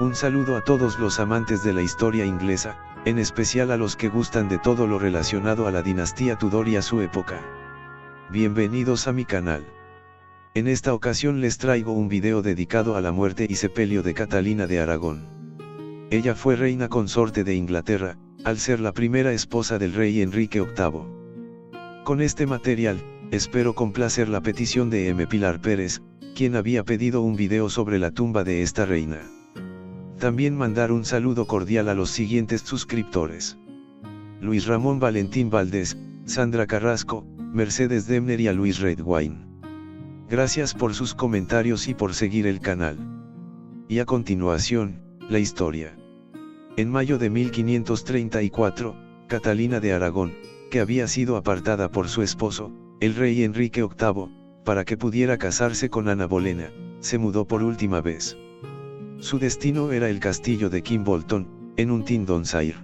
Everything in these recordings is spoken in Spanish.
Un saludo a todos los amantes de la historia inglesa, en especial a los que gustan de todo lo relacionado a la dinastía Tudor y a su época. Bienvenidos a mi canal. En esta ocasión les traigo un video dedicado a la muerte y sepelio de Catalina de Aragón. Ella fue reina consorte de Inglaterra, al ser la primera esposa del rey Enrique VIII. Con este material, espero complacer la petición de M. Pilar Pérez, quien había pedido un video sobre la tumba de esta reina. También mandar un saludo cordial a los siguientes suscriptores: Luis Ramón Valentín Valdés, Sandra Carrasco, Mercedes Demner y a Luis Redwine. Gracias por sus comentarios y por seguir el canal. Y a continuación, la historia. En mayo de 1534, Catalina de Aragón, que había sido apartada por su esposo, el rey Enrique VIII, para que pudiera casarse con Ana Bolena, se mudó por última vez. Su destino era el castillo de Kimbolton, en Huntingdonshire.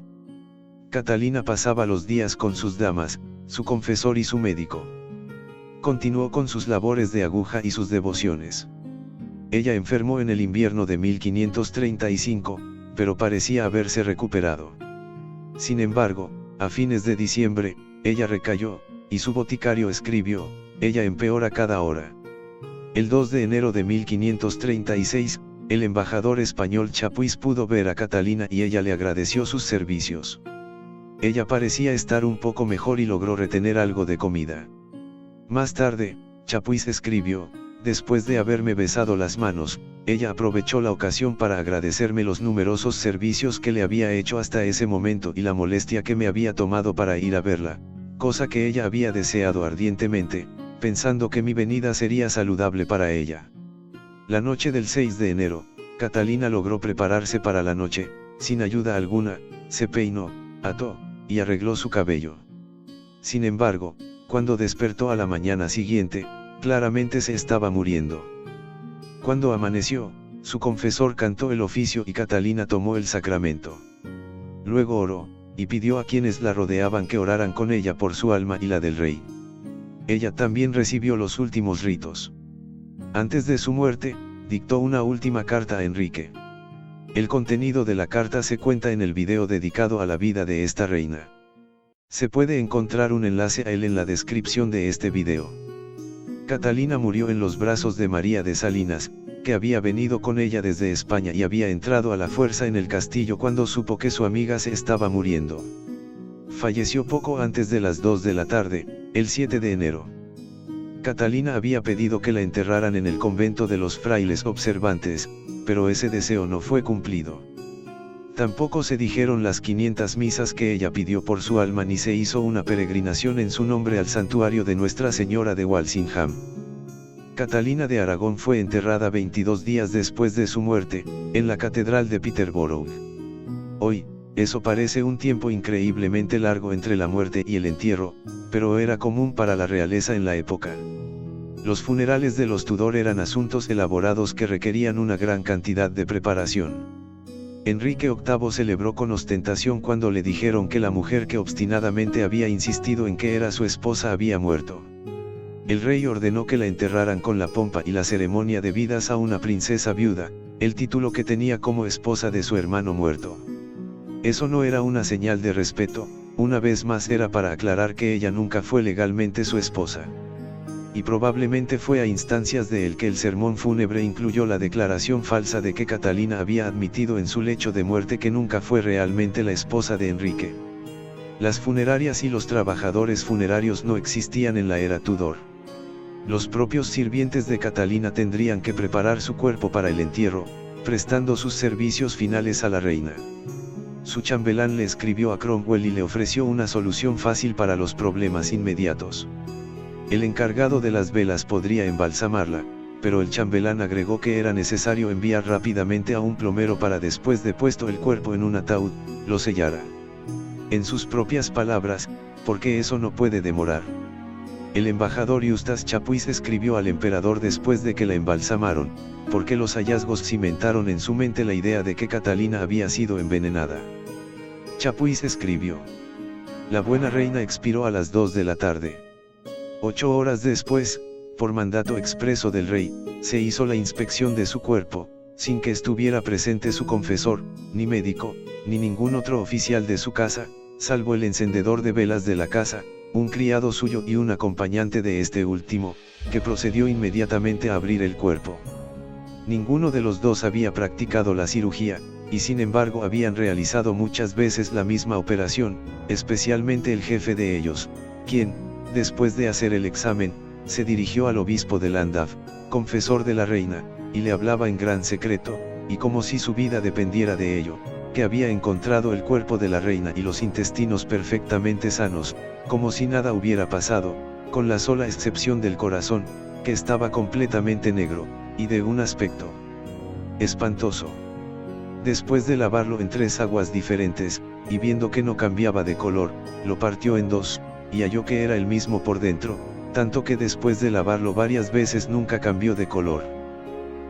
Catalina pasaba los días con sus damas, su confesor y su médico. Continuó con sus labores de aguja y sus devociones. Ella enfermó en el invierno de 1535, pero parecía haberse recuperado. Sin embargo, a fines de diciembre, ella recayó, y su boticario escribió: ella empeora cada hora. El 2 de enero de 1536, el embajador español Chapuis pudo ver a Catalina y ella le agradeció sus servicios. Ella parecía estar un poco mejor y logró retener algo de comida. Más tarde, Chapuis escribió: después de haberme besado las manos, ella aprovechó la ocasión para agradecerme los numerosos servicios que le había hecho hasta ese momento y la molestia que me había tomado para ir a verla, cosa que ella había deseado ardientemente, pensando que mi venida sería saludable para ella. La noche del 6 de enero, Catalina logró prepararse para la noche, sin ayuda alguna, se peinó, ató, y arregló su cabello. Sin embargo, cuando despertó a la mañana siguiente, claramente se estaba muriendo. Cuando amaneció, su confesor cantó el oficio y Catalina tomó el sacramento. Luego oró, y pidió a quienes la rodeaban que oraran con ella por su alma y la del rey. Ella también recibió los últimos ritos. Antes de su muerte, dictó una última carta a Enrique. El contenido de la carta se cuenta en el video dedicado a la vida de esta reina. Se puede encontrar un enlace a él en la descripción de este video. Catalina murió en los brazos de María de Salinas, que había venido con ella desde España y había entrado a la fuerza en el castillo cuando supo que su amiga se estaba muriendo. Falleció poco antes de las 2 de la tarde, el 7 de enero. Catalina había pedido que la enterraran en el convento de los frailes observantes, pero ese deseo no fue cumplido. Tampoco se dijeron las 500 misas que ella pidió por su alma ni se hizo una peregrinación en su nombre al santuario de Nuestra Señora de Walsingham. Catalina de Aragón fue enterrada 22 días después de su muerte, en la catedral de Peterborough. Hoy, eso parece un tiempo increíblemente largo entre la muerte y el entierro, pero era común para la realeza en la época. Los funerales de los Tudor eran asuntos elaborados que requerían una gran cantidad de preparación. Enrique VIII celebró con ostentación cuando le dijeron que la mujer que obstinadamente había insistido en que era su esposa había muerto. El rey ordenó que la enterraran con la pompa y la ceremonia debidas a una princesa viuda, el título que tenía como esposa de su hermano muerto. Eso no era una señal de respeto, una vez más era para aclarar que ella nunca fue legalmente su esposa. Y probablemente fue a instancias de él que el sermón fúnebre incluyó la declaración falsa de que Catalina había admitido en su lecho de muerte que nunca fue realmente la esposa de Enrique. Las funerarias y los trabajadores funerarios no existían en la era Tudor. Los propios sirvientes de Catalina tendrían que preparar su cuerpo para el entierro, prestando sus servicios finales a la reina. Su chambelán le escribió a Cromwell y le ofreció una solución fácil para los problemas inmediatos. El encargado de las velas podría embalsamarla, pero el chambelán agregó que era necesario enviar rápidamente a un plomero para, después de puesto el cuerpo en un ataúd, lo sellara. En sus propias palabras, porque eso no puede demorar. El embajador Eustace Chapuis escribió al emperador después de que la embalsamaron, porque los hallazgos cimentaron en su mente la idea de que Catalina había sido envenenada. Chapuis escribió: la buena reina expiró a las 2 de la tarde. 8 horas después, por mandato expreso del rey, se hizo la inspección de su cuerpo, sin que estuviera presente su confesor, ni médico, ni ningún otro oficial de su casa, salvo el encendedor de velas de la casa, un criado suyo y un acompañante de este último, que procedió inmediatamente a abrir el cuerpo. Ninguno de los dos había practicado la cirugía, y sin embargo habían realizado muchas veces la misma operación, especialmente el jefe de ellos, quien, después de hacer el examen, se dirigió al obispo de Llandaff, confesor de la reina, y le hablaba en gran secreto, y como si su vida dependiera de ello, que había encontrado el cuerpo de la reina y los intestinos perfectamente sanos, como si nada hubiera pasado, con la sola excepción del corazón, que estaba completamente negro, y de un aspecto espantoso. Después de lavarlo en 3 aguas diferentes, y viendo que no cambiaba de color, lo partió en 2, y halló que era el mismo por dentro, tanto que después de lavarlo varias veces nunca cambió de color.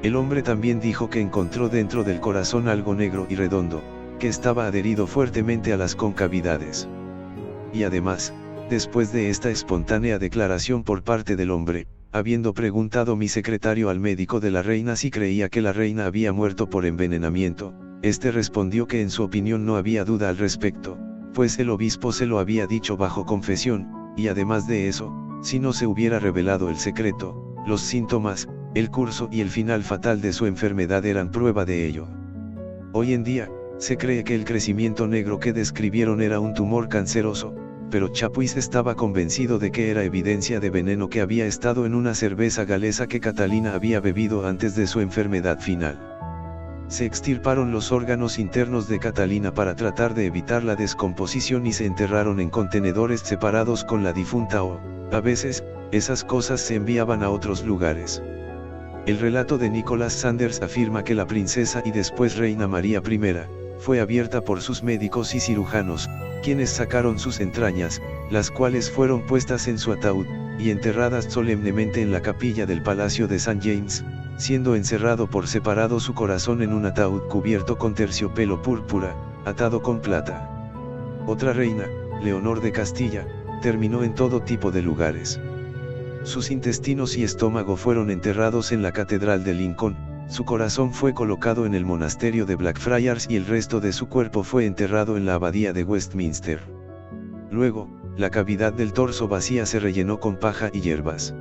El hombre también dijo que encontró dentro del corazón algo negro y redondo, que estaba adherido fuertemente a las concavidades. Y además, después de esta espontánea declaración por parte del hombre, habiendo preguntado mi secretario al médico de la reina si creía que la reina había muerto por envenenamiento, este respondió que en su opinión no había duda al respecto, pues el obispo se lo había dicho bajo confesión, y además de eso, si no se hubiera revelado el secreto, los síntomas, el curso y el final fatal de su enfermedad eran prueba de ello. Hoy en día, se cree que el crecimiento negro que describieron era un tumor canceroso, pero Chapuis estaba convencido de que era evidencia de veneno que había estado en una cerveza galesa que Catalina había bebido antes de su enfermedad final. Se extirparon los órganos internos de Catalina para tratar de evitar la descomposición y se enterraron en contenedores separados con la difunta o, a veces, esas cosas se enviaban a otros lugares. El relato de Nicholas Sanders afirma que la princesa y después reina María I, fue abierta por sus médicos y cirujanos, quienes sacaron sus entrañas, las cuales fueron puestas en su ataúd, y enterradas solemnemente en la capilla del Palacio de St. James, siendo encerrado por separado su corazón en un ataúd cubierto con terciopelo púrpura, atado con plata. Otra reina, Leonor de Castilla, terminó en todo tipo de lugares. Sus intestinos y estómago fueron enterrados en la Catedral de Lincoln, su corazón fue colocado en el monasterio de Blackfriars y el resto de su cuerpo fue enterrado en la abadía de Westminster. Luego, la cavidad del torso vacía se rellenó con paja y hierbas.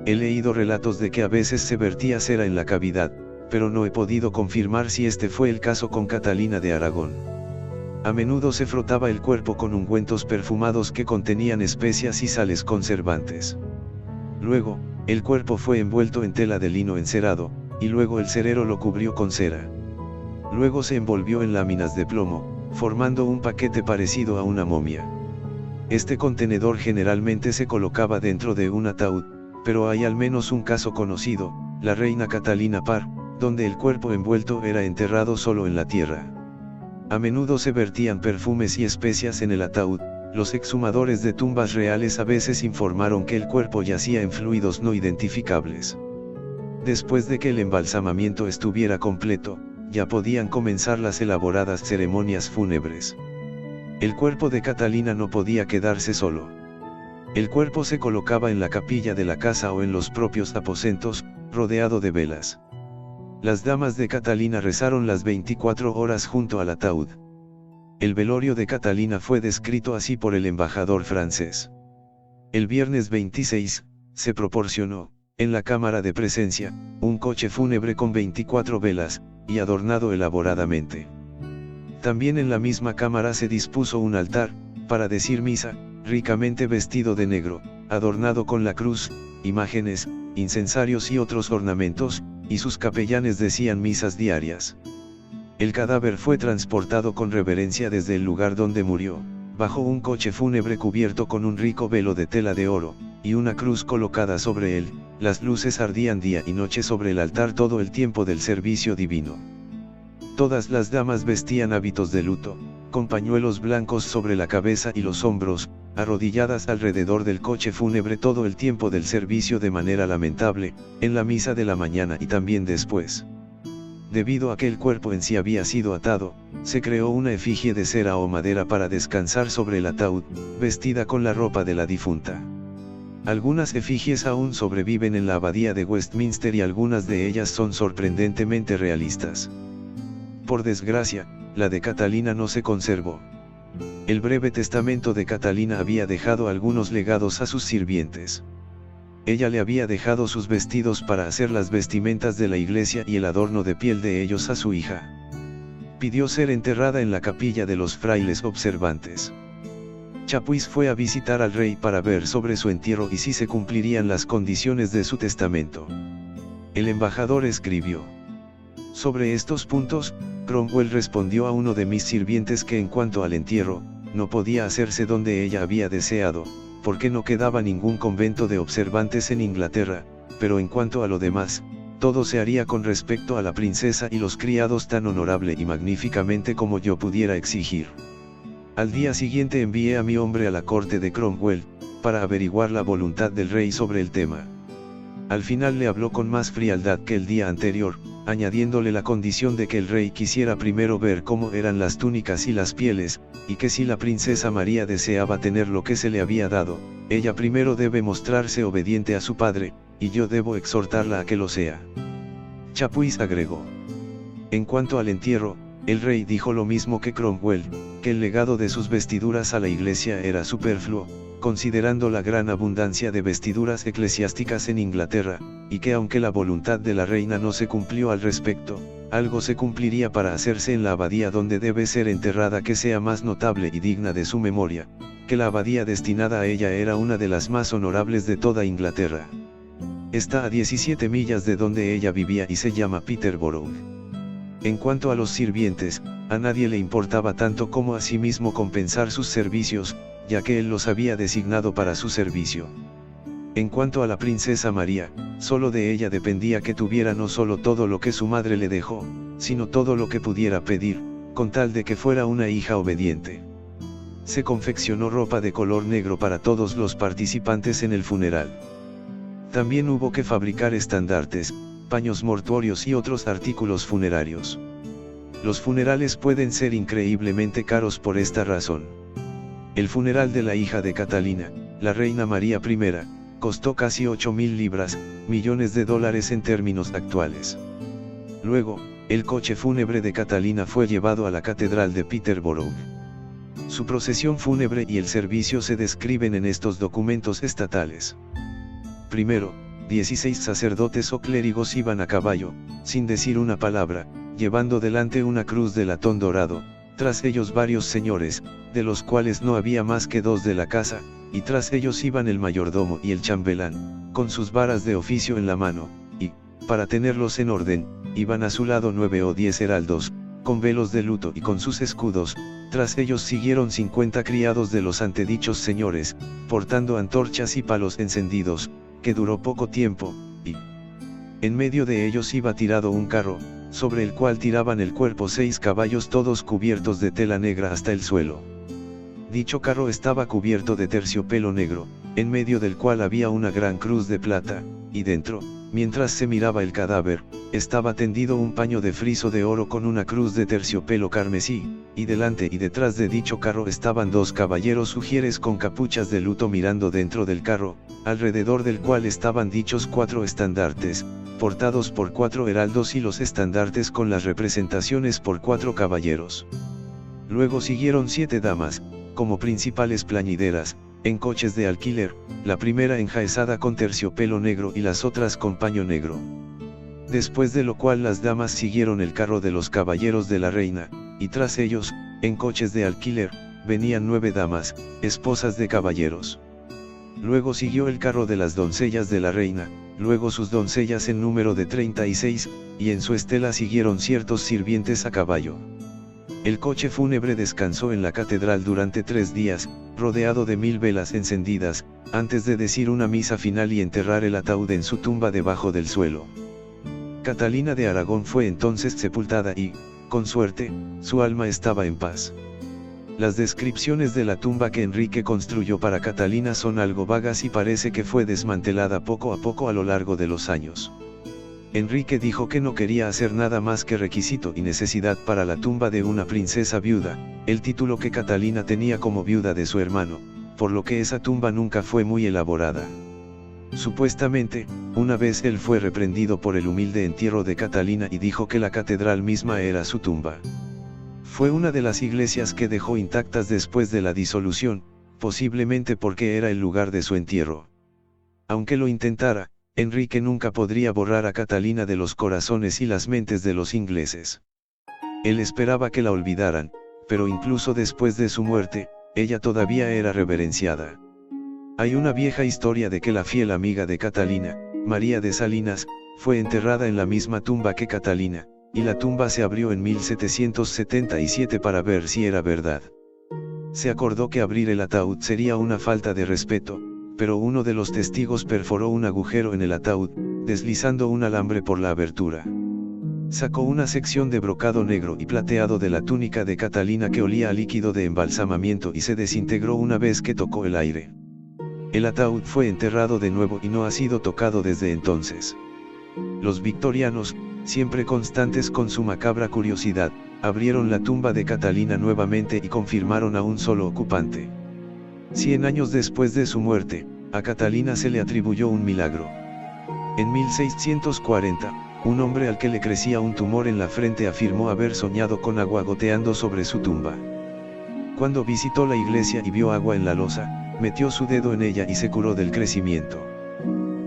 He leído relatos de que a veces se vertía cera en la cavidad, pero no he podido confirmar si este fue el caso con Catalina de Aragón. A menudo se frotaba el cuerpo con ungüentos perfumados que contenían especias y sales conservantes. Luego, el cuerpo fue envuelto en tela de lino encerado, y luego el cerero lo cubrió con cera. Luego se envolvió en láminas de plomo, formando un paquete parecido a una momia. Este contenedor generalmente se colocaba dentro de un ataúd, pero hay al menos un caso conocido, la reina Catalina Parr, donde el cuerpo envuelto era enterrado solo en la tierra. A menudo se vertían perfumes y especias en el ataúd. Los exhumadores de tumbas reales a veces informaron que el cuerpo yacía en fluidos no identificables. Después de que el embalsamamiento estuviera completo, ya podían comenzar las elaboradas ceremonias fúnebres. El cuerpo de Catalina no podía quedarse solo. El cuerpo se colocaba en la capilla de la casa o en los propios aposentos, rodeado de velas. Las damas de Catalina rezaron las 24 horas junto al ataúd. El velorio de Catalina fue descrito así por el embajador francés. El viernes 26, se proporcionó, en la cámara de presencia, un coche fúnebre con 24 velas, y adornado elaboradamente. También en la misma cámara se dispuso un altar, para decir misa, ricamente vestido de negro, adornado con la cruz, imágenes, incensarios y otros ornamentos, y sus capellanes decían misas diarias. El cadáver fue transportado con reverencia desde el lugar donde murió, bajo un coche fúnebre cubierto con un rico velo de tela de oro, y una cruz colocada sobre él. Las luces ardían día y noche sobre el altar todo el tiempo del servicio divino. Todas las damas vestían hábitos de luto, con pañuelos blancos sobre la cabeza y los hombros, arrodilladas alrededor del coche fúnebre todo el tiempo del servicio de manera lamentable, en la misa de la mañana y también después. Debido a que el cuerpo en sí había sido atado, se creó una efigie de cera o madera para descansar sobre el ataúd, vestida con la ropa de la difunta. Algunas efigies aún sobreviven en la abadía de Westminster y algunas de ellas son sorprendentemente realistas. Por desgracia, la de Catalina no se conservó. El breve testamento de Catalina había dejado algunos legados a sus sirvientes. Ella le había dejado sus vestidos para hacer las vestimentas de la iglesia y el adorno de piel de ellos a su hija. Pidió ser enterrada en la capilla de los frailes observantes. Chapuis fue a visitar al rey para ver sobre su entierro y si se cumplirían las condiciones de su testamento. El embajador escribió: sobre estos puntos, Cromwell respondió a uno de mis sirvientes que en cuanto al entierro, no podía hacerse donde ella había deseado, porque no quedaba ningún convento de observantes en Inglaterra, pero en cuanto a lo demás, todo se haría con respecto a la princesa y los criados tan honorable y magníficamente como yo pudiera exigir. Al día siguiente envié a mi hombre a la corte de Cromwell, para averiguar la voluntad del rey sobre el tema. Al final le habló con más frialdad que el día anterior, añadiéndole la condición de que el rey quisiera primero ver cómo eran las túnicas y las pieles, y que si la princesa María deseaba tener lo que se le había dado, ella primero debe mostrarse obediente a su padre, y yo debo exhortarla a que lo sea. Chapuis agregó: en cuanto al entierro, el rey dijo lo mismo que Cromwell, que el legado de sus vestiduras a la iglesia era superfluo, considerando la gran abundancia de vestiduras eclesiásticas en Inglaterra, y que aunque la voluntad de la reina no se cumplió al respecto, algo se cumpliría para hacerse en la abadía donde debe ser enterrada que sea más notable y digna de su memoria, que la abadía destinada a ella era una de las más honorables de toda Inglaterra. Está a 17 millas de donde ella vivía y se llama Peterborough. En cuanto a los sirvientes, a nadie le importaba tanto como a sí mismo compensar sus servicios, ya que él los había designado para su servicio. En cuanto a la princesa María, solo de ella dependía que tuviera no solo todo lo que su madre le dejó, sino todo lo que pudiera pedir, con tal de que fuera una hija obediente. Se confeccionó ropa de color negro para todos los participantes en el funeral. También hubo que fabricar estandartes, paños mortuorios y otros artículos funerarios. Los funerales pueden ser increíblemente caros por esta razón. El funeral de la hija de Catalina, la reina María I, costó casi 8.000 libras, millones de dólares en términos actuales. Luego, el coche fúnebre de Catalina fue llevado a la catedral de Peterborough. Su procesión fúnebre y el servicio se describen en estos documentos estatales. Primero, 16 sacerdotes o clérigos iban a caballo, sin decir una palabra, llevando delante una cruz de latón dorado, tras ellos varios señores, de los cuales no había más que 2 de la casa, y tras ellos iban el mayordomo y el chambelán, con sus varas de oficio en la mano, y, para tenerlos en orden, iban a su lado 9 o 10 heraldos, con velos de luto y con sus escudos, tras ellos siguieron 50 criados de los antedichos señores, portando antorchas y palos encendidos, que duró poco tiempo, y en medio de ellos iba tirado un carro, sobre el cual tiraban el cuerpo 6 caballos todos cubiertos de tela negra hasta el suelo. Dicho carro estaba cubierto de terciopelo negro, en medio del cual había una gran cruz de plata, y dentro, mientras se miraba el cadáver, estaba tendido un paño de friso de oro con una cruz de terciopelo carmesí, y delante y detrás de dicho carro estaban 2 caballeros ujieres con capuchas de luto mirando dentro del carro, alrededor del cual estaban dichos 4 estandartes, portados por 4 heraldos y los estandartes con las representaciones por 4 caballeros. Luego siguieron 7 damas, como principales plañideras, en coches de alquiler, la primera enjaezada con terciopelo negro y las otras con paño negro. Después de lo cual las damas siguieron el carro de los caballeros de la reina, y tras ellos, en coches de alquiler, venían 9 damas, esposas de caballeros. Luego siguió el carro de las doncellas de la reina, luego sus doncellas en número de 36, y en su estela siguieron ciertos sirvientes a caballo. El coche fúnebre descansó en la catedral durante 3 días, rodeado de 1000 velas encendidas, antes de decir una misa final y enterrar el ataúd en su tumba debajo del suelo. Catalina de Aragón fue entonces sepultada y, con suerte, su alma estaba en paz. Las descripciones de la tumba que Enrique construyó para Catalina son algo vagas y parece que fue desmantelada poco a poco a lo largo de los años. Enrique dijo que no quería hacer nada más que requisito y necesidad para la tumba de una princesa viuda, el título que Catalina tenía como viuda de su hermano, por lo que esa tumba nunca fue muy elaborada. Supuestamente, una vez él fue reprendido por el humilde entierro de Catalina y dijo que la catedral misma era su tumba. Fue una de las iglesias que dejó intactas después de la disolución, posiblemente porque era el lugar de su entierro. Aunque lo intentara, Enrique nunca podría borrar a Catalina de los corazones y las mentes de los ingleses. Él esperaba que la olvidaran, pero incluso después de su muerte, ella todavía era reverenciada. Hay una vieja historia de que la fiel amiga de Catalina, María de Salinas, fue enterrada en la misma tumba que Catalina, y la tumba se abrió en 1777 para ver si era verdad. Se acordó que abrir el ataúd sería una falta de respeto, pero uno de los testigos perforó un agujero en el ataúd, deslizando un alambre por la abertura. Sacó una sección de brocado negro y plateado de la túnica de Catalina que olía a líquido de embalsamamiento y se desintegró una vez que tocó el aire. El ataúd fue enterrado de nuevo y no ha sido tocado desde entonces. Los victorianos, siempre constantes con su macabra curiosidad, abrieron la tumba de Catalina nuevamente y confirmaron a un solo ocupante. 100 años después de su muerte, a Catalina se le atribuyó un milagro. En 1640, un hombre al que le crecía un tumor en la frente afirmó haber soñado con agua goteando sobre su tumba. Cuando visitó la iglesia y vio agua en la losa, metió su dedo en ella y se curó del crecimiento.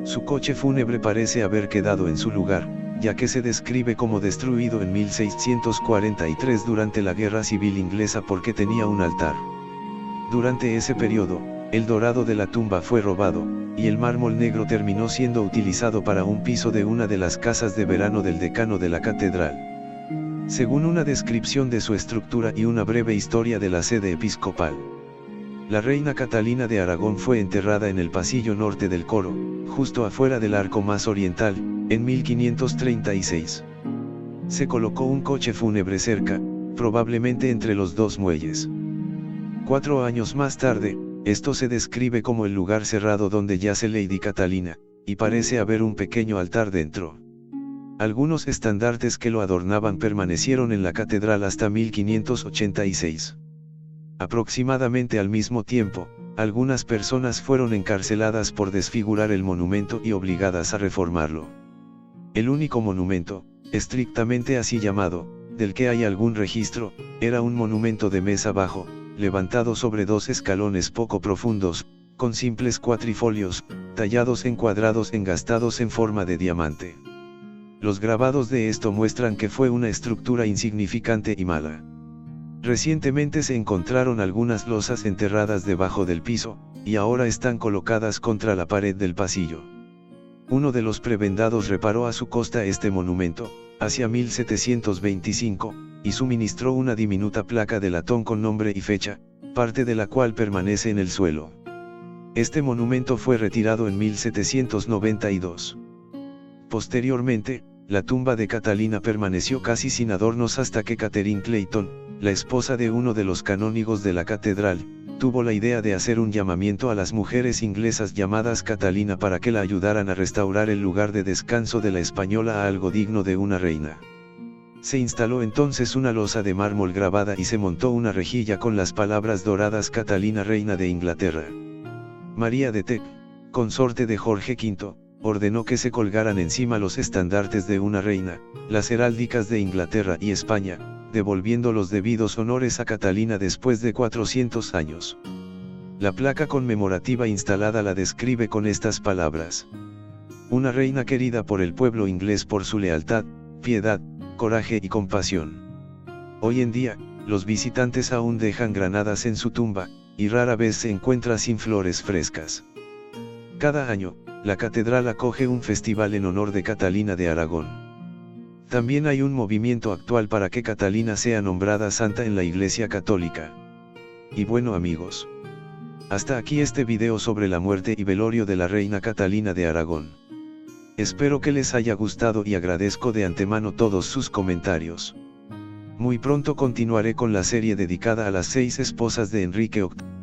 Su coche fúnebre parece haber quedado en su lugar, ya que se describe como destruido en 1643 durante la Guerra Civil Inglesa porque tenía un altar. Durante ese periodo, el dorado de la tumba fue robado, y el mármol negro terminó siendo utilizado para un piso de una de las casas de verano del decano de la catedral. Según una descripción de su estructura y una breve historia de la sede episcopal, la reina Catalina de Aragón fue enterrada en el pasillo norte del coro, justo afuera del arco más oriental, en 1536. Se colocó un coche fúnebre cerca, probablemente entre los dos muelles. 4 años más tarde, esto se describe como el lugar cerrado donde yace Lady Catalina, y parece haber un pequeño altar dentro. Algunos estandartes que lo adornaban permanecieron en la catedral hasta 1586. Aproximadamente al mismo tiempo, algunas personas fueron encarceladas por desfigurar el monumento y obligadas a reformarlo. El único monumento, estrictamente así llamado, del que hay algún registro, era un monumento de mesa bajo, levantado sobre 2 escalones poco profundos, con simples cuatrifolios, tallados en cuadrados engastados en forma de diamante. Los grabados de esto muestran que fue una estructura insignificante y mala. Recientemente se encontraron algunas losas enterradas debajo del piso, y ahora están colocadas contra la pared del pasillo. Uno de los prebendados reparó a su costa este monumento, hacia 1725, y suministró una diminuta placa de latón con nombre y fecha, parte de la cual permanece en el suelo. Este monumento fue retirado en 1792. Posteriormente, la tumba de Catalina permaneció casi sin adornos hasta que Catherine Clayton, la esposa de uno de los canónigos de la catedral, tuvo la idea de hacer un llamamiento a las mujeres inglesas llamadas Catalina para que la ayudaran a restaurar el lugar de descanso de la española a algo digno de una reina. Se instaló entonces una losa de mármol grabada y se montó una rejilla con las palabras doradas Catalina reina de Inglaterra. María de Teck, consorte de Jorge V, ordenó que se colgaran encima los estandartes de una reina, las heráldicas de Inglaterra y España, devolviendo los debidos honores a Catalina después de 400 años. La placa conmemorativa instalada la describe con estas palabras: una reina querida por el pueblo inglés por su lealtad, piedad, coraje y compasión. Hoy en día, los visitantes aún dejan granadas en su tumba, y rara vez se encuentra sin flores frescas. Cada año, la catedral acoge un festival en honor de Catalina de Aragón. También hay un movimiento actual para que Catalina sea nombrada santa en la Iglesia Católica. Y bueno amigos, hasta aquí este video sobre la muerte y velorio de la reina Catalina de Aragón. Espero que les haya gustado y agradezco de antemano todos sus comentarios. Muy pronto continuaré con la serie dedicada a las 6 esposas de Enrique VIII.